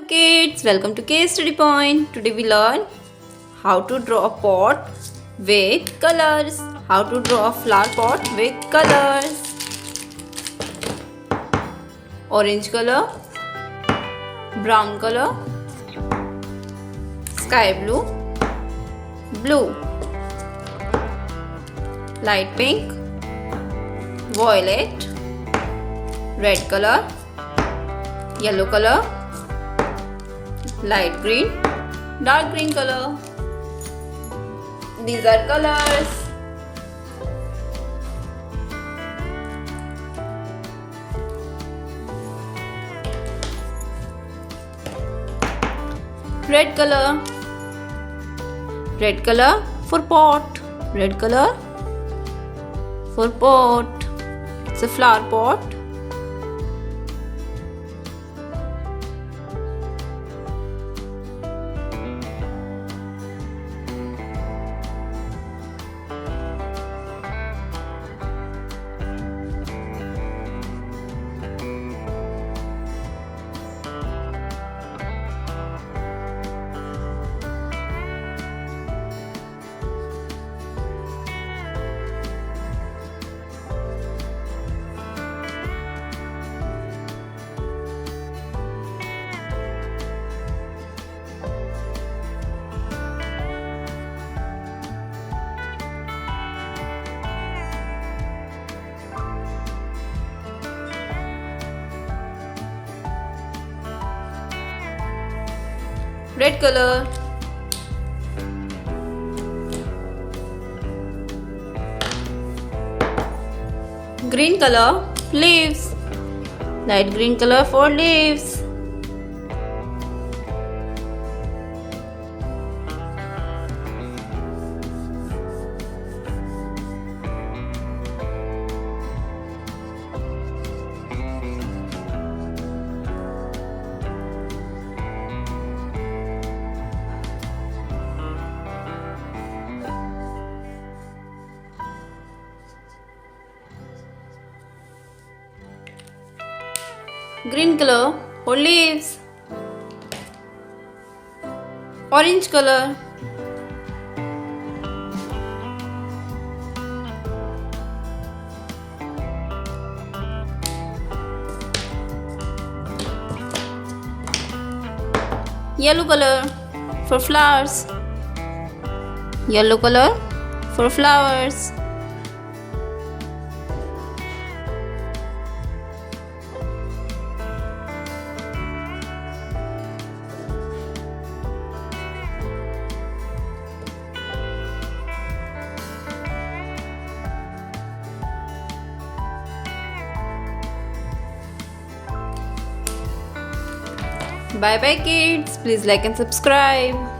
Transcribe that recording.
kids, welcome to Case Study Point. Today we learn how to draw a pot with colors. How to draw a flower pot with colors. Orange color, brown color, sky blue, blue, light pink, violet, red color, yellow color, light green, dark green color. These are colors. Red color. Red color for pot. Red color for pot. It's a flower pot. Red color. Green color, leaves. Light green color for leaves. Green color for leaves. Orange color. Yellow color for flowers. Yellow color for flowers. Bye bye kids. Please like and subscribe.